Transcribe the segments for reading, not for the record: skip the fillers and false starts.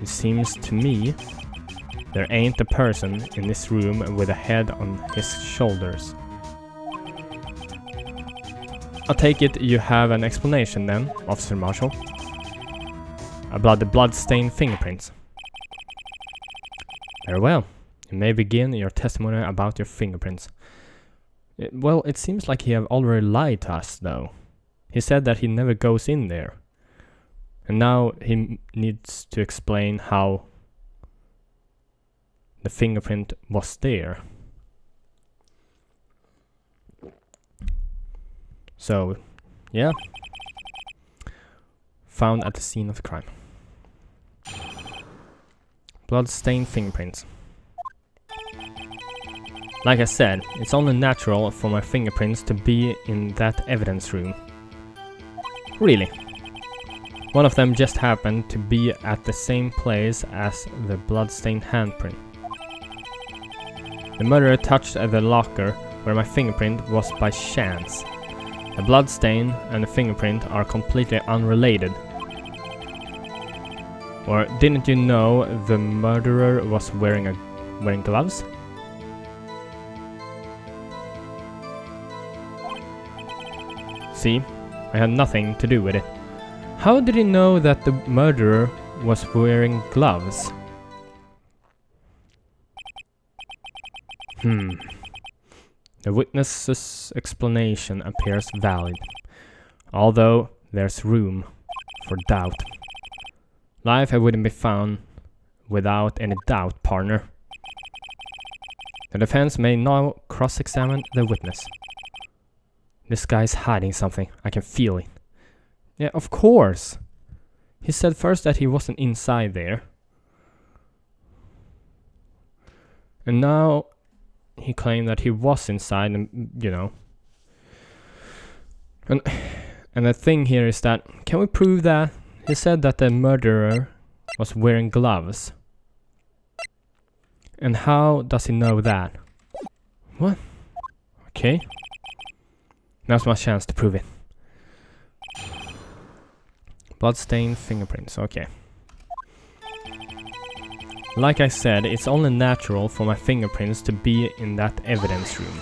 It seems to me there ain't a person in this room with a head on his shoulders. I take it you have an explanation then, Officer Marshall? About the blood-stained fingerprints. Very well. You may begin your testimony about your fingerprints. Well, it seems like he have already lied to us, though. He said that he never goes in there. And now he needs to explain how the fingerprint was there. So, yeah. Found at the scene of the crime. Blood-stained fingerprints. Like I said, it's only natural for my fingerprints to be in that evidence room. Really. One of them just happened to be at the same place as the blood-stained handprint. The murderer touched the locker where my fingerprint was by chance. The blood stain and the fingerprint are completely unrelated. Or didn't you know the murderer was wearing gloves? See, I had nothing to do with it. How did he know that the murderer was wearing gloves? The witness's explanation appears valid, although there's room for doubt. Life wouldn't be found without any doubt, partner. The defense may now cross-examine the witness. This guy's hiding something, I can feel it. Yeah, of course. He said first that he wasn't inside there. And now he claimed that he was inside, and you know. And the thing here is that, can we prove that? He said that the murderer was wearing gloves. And how does he know that? What? Okay. Now's my chance to prove it. Bloodstained fingerprints, okay. Like I said, it's only natural for my fingerprints to be in that evidence room.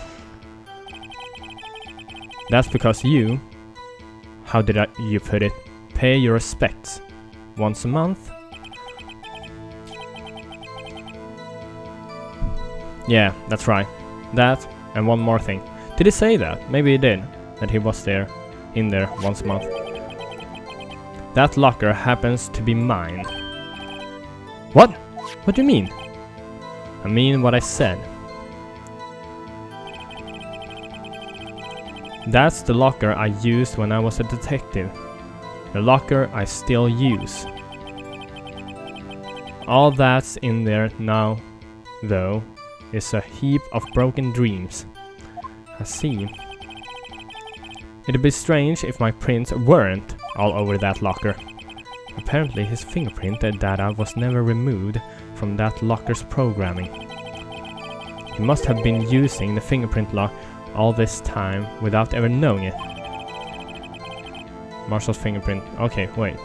That's because you, how did you put it, pay your respects once a month? Yeah, that's right. That and one more thing. Did he say that? Maybe he did. That he was in there once a month. That locker happens to be mine. What? What do you mean? I mean what I said. That's the locker I used when I was a detective. The locker I still use. All that's in there now, though, is a heap of broken dreams. I see. It'd be strange if my prints weren't all over that locker. Apparently his fingerprint data was never removed from that locker's programming. He must have been using the fingerprint lock all this time without ever knowing it. Marshall's fingerprint. Okay, wait.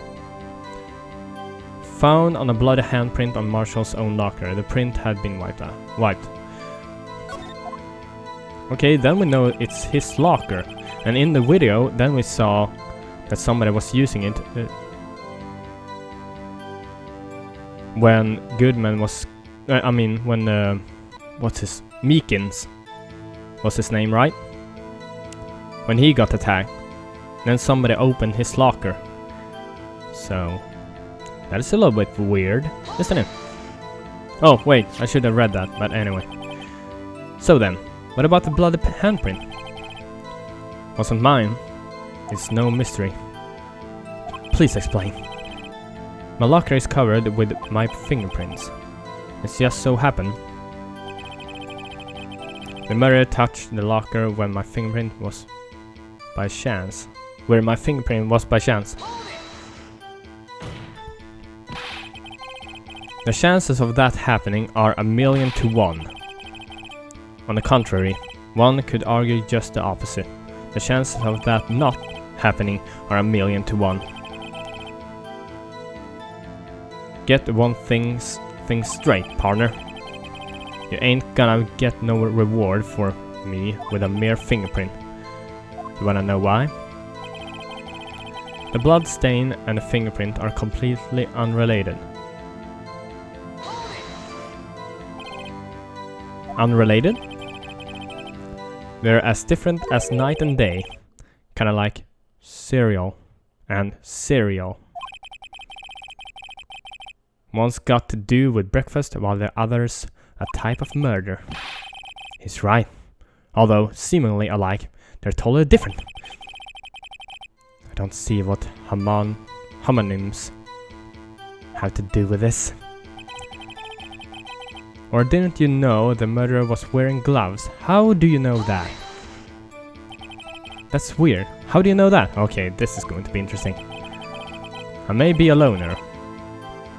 Found on a bloody handprint on Marshall's own locker. The print had been wiped. Okay, then we know it's his locker. And in the video, then we saw that somebody was using it when Goodman was... what's his... Meekins was his name, right? When he got attacked. Then somebody opened his locker. So... that is a little bit weird, isn't it? Oh, wait, I should have read that, but anyway. So then, what about the bloody handprint? Wasn't mine. It's no mystery. Please explain. My locker is covered with my fingerprints. It's just so happened. The murderer touched the locker when my fingerprint was by chance. Where my fingerprint was by chance. The chances of that happening are 1,000,000 to 1. On the contrary, one could argue just the opposite. The chances of that not happening are 1,000,000 to 1. Get one thing straight, partner. You ain't gonna get no reward for me with a mere fingerprint. You wanna know why? The blood stain and the fingerprint are completely unrelated. Unrelated? They're as different as night and day. Kinda like cereal and cereal. One's got to do with breakfast while the other's a type of murder. He's right. Although seemingly alike, they're totally different. I don't see what homonyms have to do with this. Or didn't you know the murderer was wearing gloves? How do you know that? That's weird. How do you know that? Okay, this is going to be interesting. I may be a loner,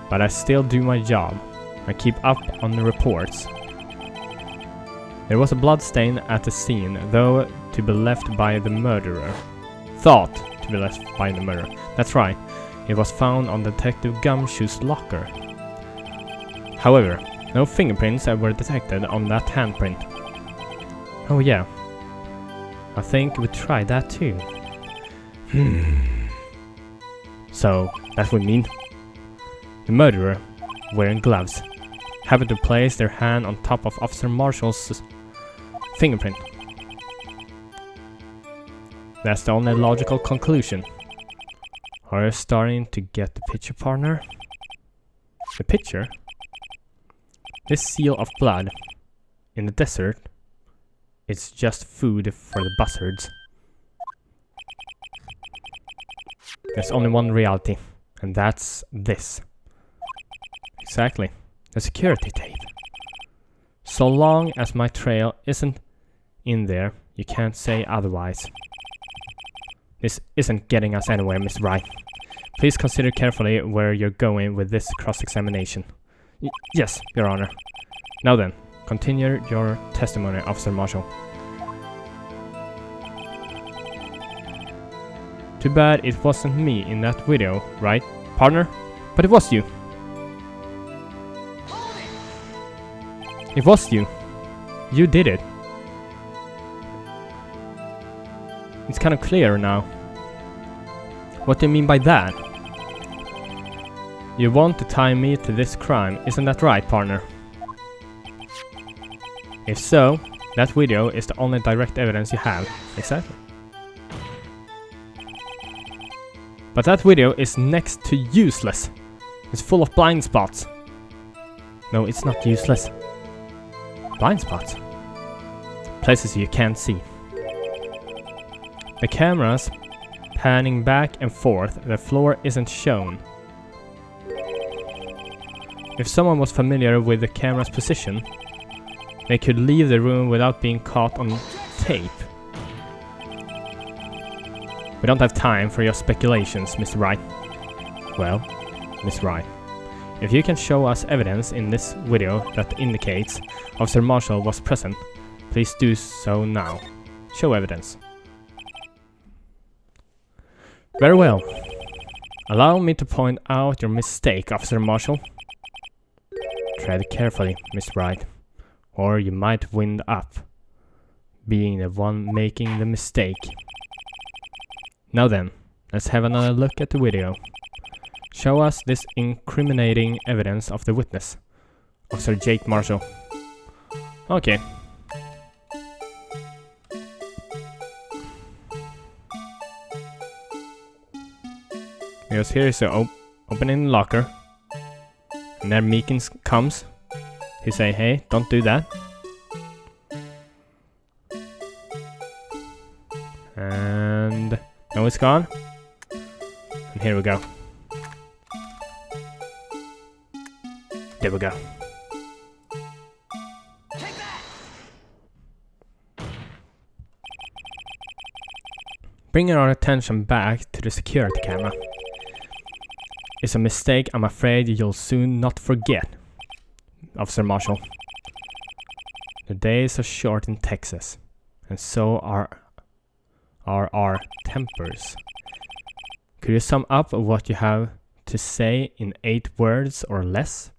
but I still do my job. I keep up on the reports. There was a blood stain at the scene, though to be left by the murderer. Thought to be left by the murderer. That's right. It was found on Detective Gumshoe's locker. However, no fingerprints were detected on that handprint. Oh yeah. I think we tried that too. So, that would mean the murderer, wearing gloves, happened to place their hand on top of Officer Marshall's fingerprint. That's the only logical conclusion. Are you starting to get the picture, partner? The picture? This seal of blood in the desert, it's just food for the buzzards. There's only one reality, and that's this. Exactly, the security tape. So long as my trail isn't in there, you can't say otherwise. This isn't getting us anywhere, Miss Wright. Please consider carefully where you're going with this cross-examination. Yes, Your Honor. Now then, continue your testimony, Officer Marshall. Too bad it wasn't me in that video, right, partner? But it was you. It was you. You did it. It's kind of clear now. What do you mean by that? You want to tie me to this crime, isn't that right, partner? If so, that video is the only direct evidence you have. Exactly. But that video is next to useless. It's full of blind spots. No, it's not useless. Blind spots. Places you can't see. The camera's panning back and forth, the floor isn't shown. If someone was familiar with the camera's position, they could leave the room without being caught on tape. We don't have time for your speculations, Mr. Wright. Well, Miss Wright, if you can show us evidence in this video that indicates Officer Marshall was present, please do so now. Show evidence. Very well. Allow me to point out your mistake, Officer Marshall. Tread carefully, Miss Wright, or you might wind up being the one making the mistake. Now then, let's have another look at the video. Show us this incriminating evidence of the witness, Officer Jake Marshall. Okay. Because here is the opening the locker. And then Meekins comes. He say, hey, don't do that. And now it's gone. And here we go. There we go. Bringing our attention back to the security camera. It's a mistake I'm afraid you'll soon not forget, Officer Marshall. The days are short in Texas, and so are our tempers. Could you sum up what you have to say in 8 words or less.